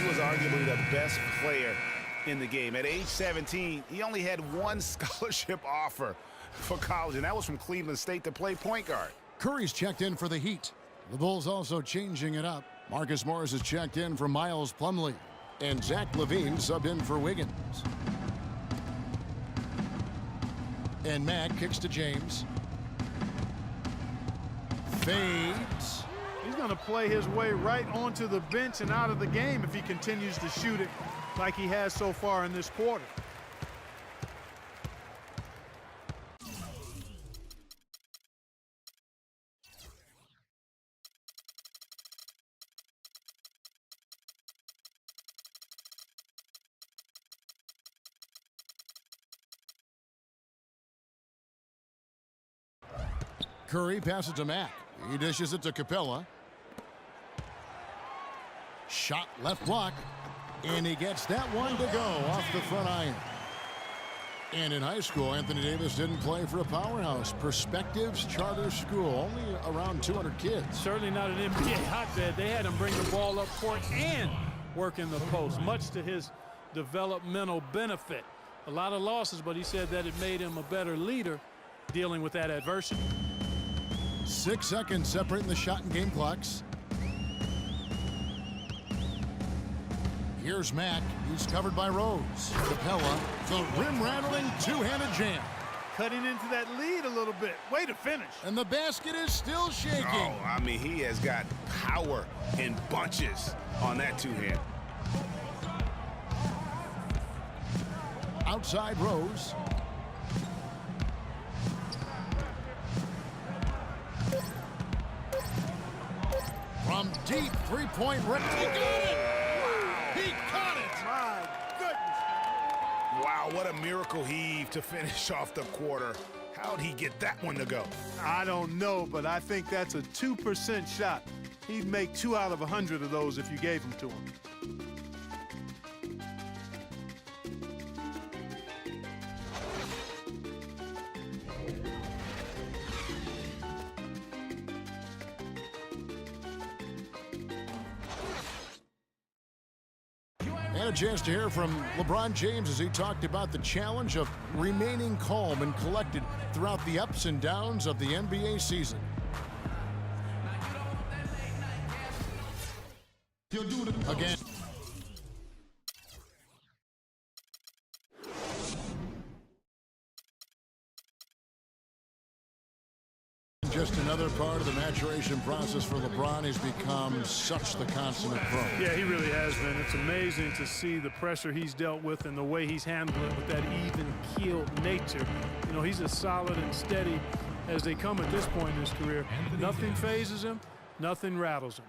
he was arguably the best player in the game. At age 17, he only had one scholarship offer for college, and that was from Cleveland State to play point guard. Curry's checked in for the Heat. The Bulls also changing it up. Marcus Morris is checked in for Miles Plumlee. And Zach LaVine subbed in for Wiggins. And Mack kicks to James. Fades. He's going to play his way right onto the bench and out of the game if he continues to shoot it like he has so far in this quarter. Curry passes to Mack. He dishes it to Capella. Shot left block. And he gets that one to go off the front iron. And in high school, Anthony Davis didn't play for a powerhouse. Perspectives Charter School, only around 200 kids. Certainly not an NBA hotbed. They had him bring the ball up court and work in the post, much to his developmental benefit. A lot of losses, but he said that it made him a better leader dealing with that adversity. 6 seconds separating the shot and game clocks. Here's Mack. He's covered by Rose. Capella, the rim-rattling two-handed jam. Cutting into that lead a little bit. Way to finish. And the basket is still shaking. Oh, I mean, he has got power in bunches on that two-hand. Outside Rose. From deep three-point range. He got it! Wow. He caught it! My goodness. Wow, what a miracle heave to finish off the quarter. How'd he get that one to go? I don't know, but I think that's a 2% shot. He'd make 2 out of 100 of those if you gave them to him. And a chance to hear from LeBron James as he talked about the challenge of remaining calm and collected throughout the ups and downs of the NBA season. Again. Just another part of the maturation process for LeBron. He's become such the consummate pro. Yeah, he really has been. It's amazing to see the pressure he's dealt with and the way he's handled it with that even-keeled nature. You know, he's as solid and steady as they come at this point in his career. Nothing phases him, nothing rattles him.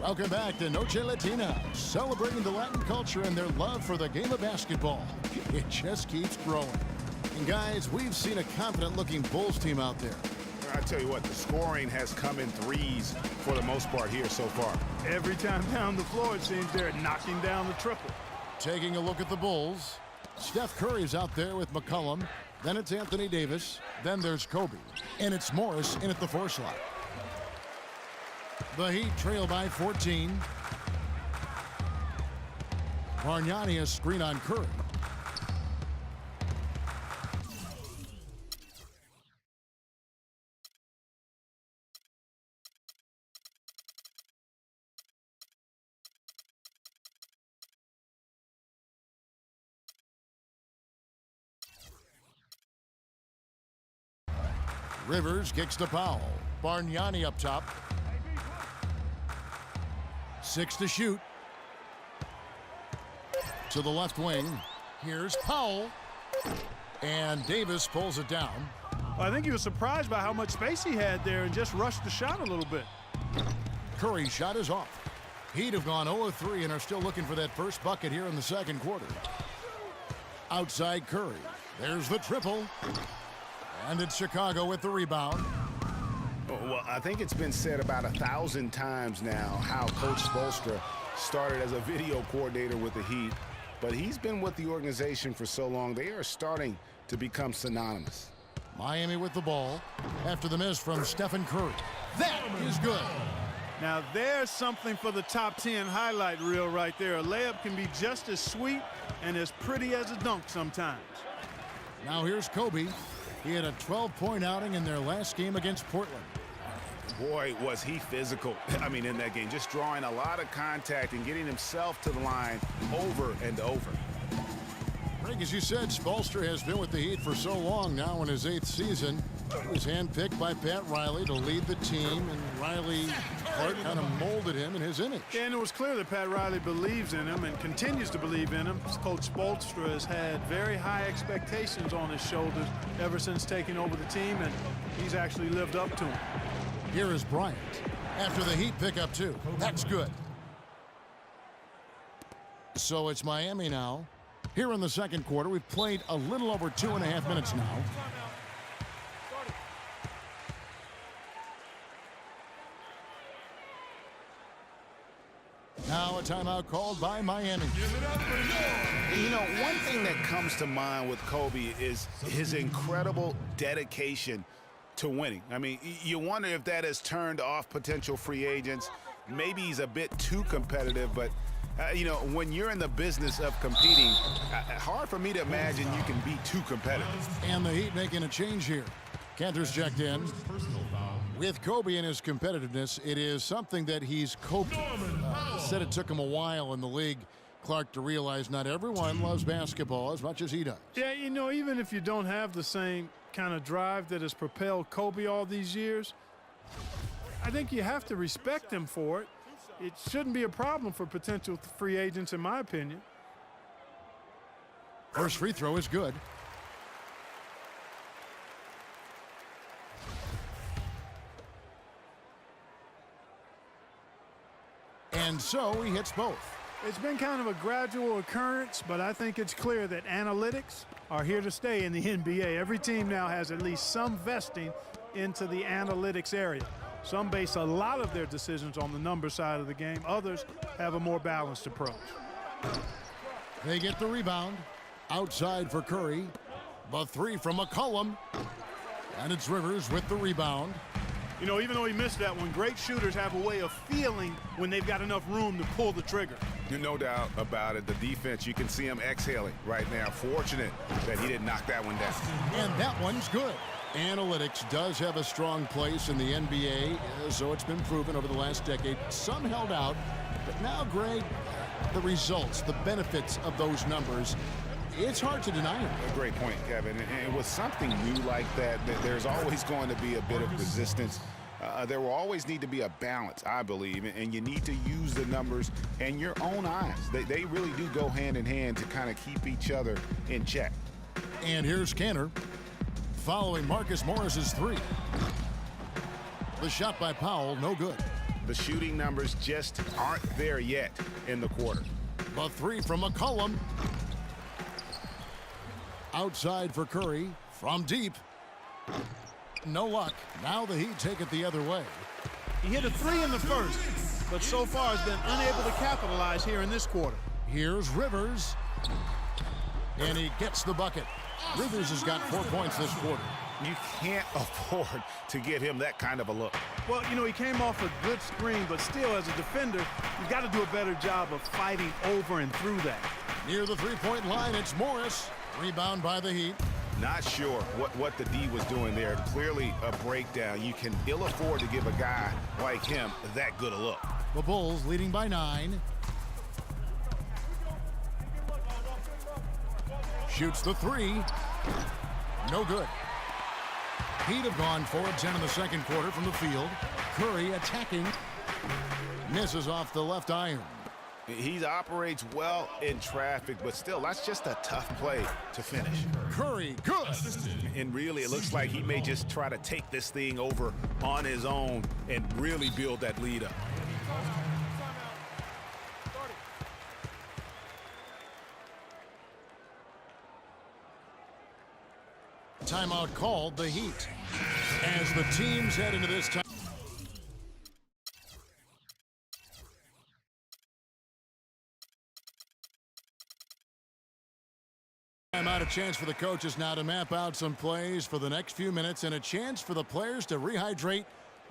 Welcome back to Noche Latina, celebrating the Latin culture and their love for the game of basketball. It just keeps growing. And guys, we've seen a confident-looking Bulls team out there. I tell you what, the scoring has come in threes for the most part here so far. Every time down the floor, it seems they're knocking down the triple. Taking a look at the Bulls, Steph Curry's out there with McCollum. Then it's Anthony Davis. Then there's Kobe. And it's Morris in at the 4 slot. The Heat trail by 14. Bargnani a screen on Curry. Rivers kicks to Powell. Bargnani up top. 6 to shoot. To the left wing. Here's Powell. And Davis pulls it down. I think he was surprised by how much space he had there and just rushed the shot a little bit. Curry's shot is off. Heat have gone 0-3 and are still looking for that first bucket here in the second quarter. Outside Curry. There's the triple. And it's Chicago with the rebound. Well, I think it's been said about 1,000 times now how Coach Spoelstra started as a video coordinator with the Heat, but he's been with the organization for so long, they are starting to become synonymous. Miami with the ball after the miss from Stephen Curry. That is good. Now there's something for the top 10 highlight reel right there. A layup can be just as sweet and as pretty as a dunk sometimes. Now here's Kobe. He had a 12-point outing in their last game against Portland. Boy, was he physical. I mean, in that game, just drawing a lot of contact and getting himself to the line over and over. Greg, as you said, Spoelstra has been with the Heat for so long now in his 8th season. He was handpicked by Pat Riley to lead the team, and Riley kind of molded him in his image. Yeah, and it was clear that Pat Riley believes in him and continues to believe in him. Coach Spoelstra has had very high expectations on his shoulders ever since taking over the team, and he's actually lived up to them. Here is Bryant after the Heat pick up 2. That's good. So it's Miami now. Here in the second quarter, we've played a little over 2.5 minutes now. Now a timeout called by Miami. You know, one thing that comes to mind with Kobe is his incredible dedication to winning. I mean, you wonder if that has turned off potential free agents. Maybe he's a bit too competitive, but you know, when you're in the business of competing, hard for me to imagine you can be too competitive. And the Heat making a change here. Cantor's checked in. With Kobe and his competitiveness, it is something that he's coped with. Said it took him a while in the league, Clark, to realize not everyone loves basketball as much as he does. Yeah, you know, even if you don't have the same kind of drive that has propelled Kobe all these years, I think you have to respect him for it. It shouldn't be a problem for potential free agents, in my opinion. First free throw is good. And so he hits both. It's been kind of a gradual occurrence, but I think it's clear that analytics are here to stay in the NBA. Every team now has at least some vesting into the analytics area. Some base a lot of their decisions on the number side of the game. Others have a more balanced approach. They get the rebound. Outside for Curry. The 3 from McCollum. And it's Rivers with the rebound. You know, even though he missed that one, great shooters have a way of feeling when they've got enough room to pull the trigger. No doubt about it. The defense, you can see him exhaling right now. Fortunate that he didn't knock that one down. And that one's good. Analytics does have a strong place in the NBA, so it's been proven over the last decade. Some held out, but now, Greg, the results, the benefits of those numbers, it's hard to deny it. A great point, Kevin. And with something new like that, there's always going to be a bit of resistance. There will always need to be a balance, I believe, and you need to use the numbers and your own eyes. They really do go hand in hand to kind of keep each other in check. And here's Kanter following Marcus Morris's 3. The shot by Powell, no good. The shooting numbers just aren't there yet in the quarter. The 3 from McCollum. Outside for Curry from deep. No luck. Now the Heat take it the other way. He hit a 3 in the first, but so far has been unable to capitalize here in this quarter. Here's Rivers. And he gets the bucket. Rivers has got 4 points this quarter. You can't afford to give him that kind of a look. Well, you know, he came off a good screen, but still, as a defender, you've got to do a better job of fighting over and through that. Near the three-point line, it's Morris. Rebound by the Heat. Not sure what the D was doing there. Clearly a breakdown. You can ill afford to give a guy like him that good a look. The Bulls leading by 9. Shoots the 3. No good. Heat have gone 4 of 10 in the second quarter from the field. Curry attacking. Misses off the left iron. He operates well in traffic, but still, that's just a tough play to finish. Curry, good. And really, it looks like he may just try to take this thing over on his own and really build that lead up. Timeout called the Heat. As the teams head into this time. Out a chance for the coaches now to map out some plays for the next few minutes and a chance for the players to rehydrate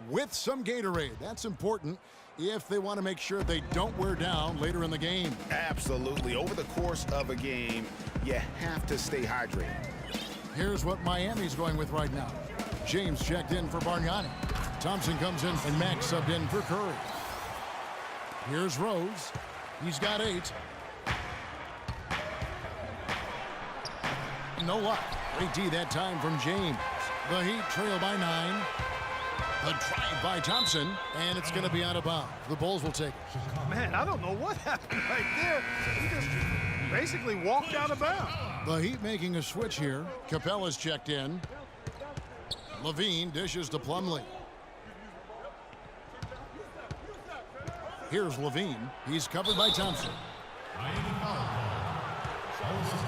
with some Gatorade. That's important if they want to make sure they don't wear down later in the game. Absolutely. Over the course of a game, you have to stay hydrated. Here's what Miami's going with right now. James checked in for Bargnani. Thompson comes in and Max subbed in for Curry. Here's Rose. He's got 8. No luck. Great D that time from James. The Heat trail by 9. The drive by Thompson, and it's going to be out of bounds. The Bulls will take it. Man, I don't know what happened right there. He just basically walked out of bounds. The Heat making a switch here. Capella's checked in. Levine dishes to Plumlee. Here's Levine. He's covered by Thompson.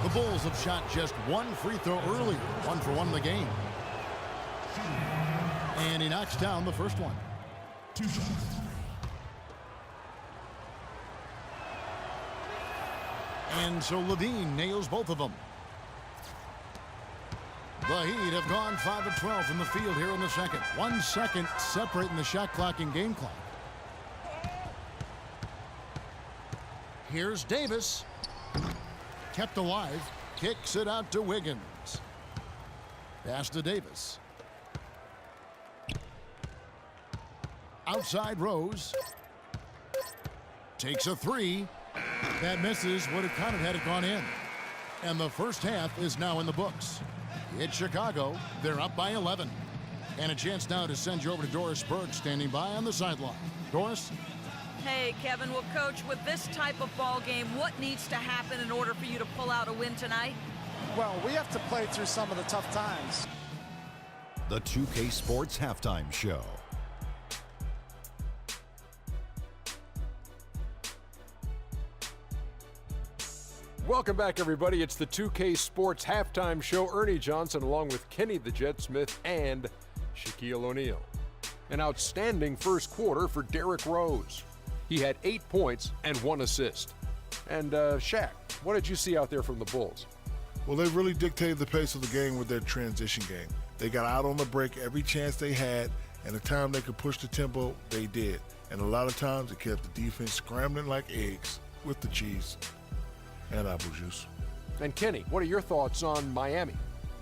The Bulls have shot just 1 free throw earlier. 1 for 1 in the game. And he knocks down the first one. 2 shots. And so Levine nails both of them. The Heat have gone 5 of 12 from the field here in the second. 1 second separating the shot clock and game clock. Here's Davis. Kept alive. Kicks it out to Wiggins. Pass to Davis. Outside Rose. Takes a 3. That misses. Would have counted had it gone in. And the first half is now in the books. It's Chicago. They're up by 11. And a chance now to send you over to Doris Burke standing by on the sideline. Doris? Hey, Kevin. Well, Coach, with this type of ball game, what needs to happen in order for you to pull out a win tonight? Well, we have to play through some of the tough times. The 2K Sports Halftime Show. Welcome back, everybody. It's the 2K Sports Halftime Show. Ernie Johnson along with Kenny the Jet Smith and Shaquille O'Neal. An outstanding first quarter for Derrick Rose. He had 8 points and 1 assist. And Shaq, what did you see out there from the Bulls? Well, they really dictated the pace of the game with their transition game. They got out on the break every chance they had, and the time they could push the tempo, they did. And a lot of times it kept the defense scrambling like eggs with the cheese and apple juice. And Kenny, what are your thoughts on Miami?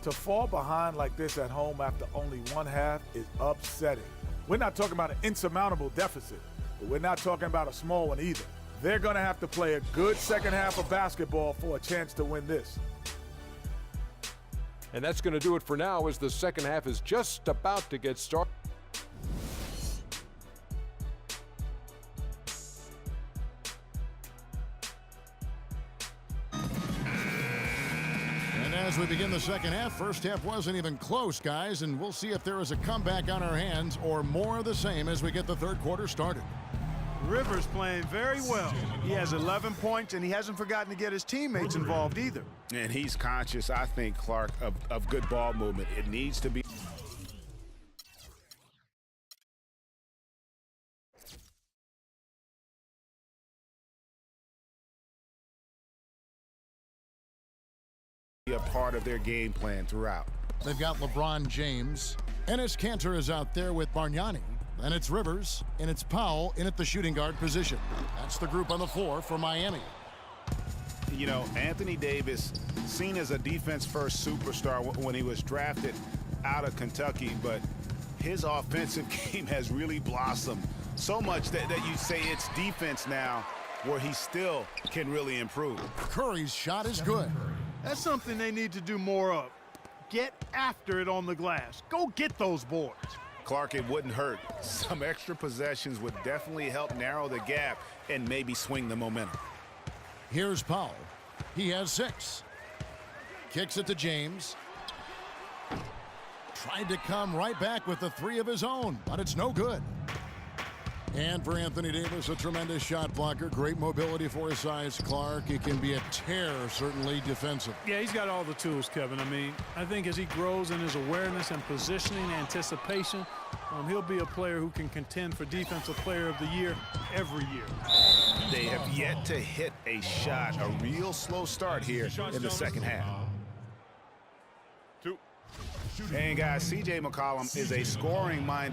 To fall behind like this at home after only 1 half is upsetting. We're not talking about an insurmountable deficit, but we're not talking about a small one either. They're going to have to play a good second half of basketball for a chance to win this. And that's going to do it for now as the second half is just about to get started. And as we begin the second half, first half wasn't even close, guys, and we'll see if there is a comeback on our hands or more of the same as we get the third quarter started. Rivers playing very well. He has 11 points, and he hasn't forgotten to get his teammates involved either. And he's conscious, I think, Clark, of good ball movement. It needs to be. A part of their game plan throughout. They've got LeBron James. Enes Kanter is out there with Bargnani. Then it's Rivers, and it's Powell in at the shooting guard position. That's the group on the floor for Miami. You know, Anthony Davis, seen as a defense-first superstar when he was drafted out of Kentucky, but his offensive game has really blossomed so much that you say it's defense now where he still can really improve. Curry's shot is good. That's something they need to do more of. Get after it on the glass. Go get those boards. Clark, it wouldn't hurt. Some extra possessions would definitely help narrow the gap and maybe swing the momentum. Here's Powell. He has 6. Kicks it to James. Tried to come right back with the 3 of his own, but it's no good. And for Anthony Davis, a tremendous shot blocker. Great mobility for his size, Clark. He can be a terror, certainly, defensive. Yeah, he's got all the tools, Kevin. I mean, I think as he grows in his awareness and positioning, anticipation, he'll be a player who can contend for Defensive Player of the Year every year. They have yet to hit a shot, a real slow start here in the second half. And guys, C.J. McCollum is a scoring-minded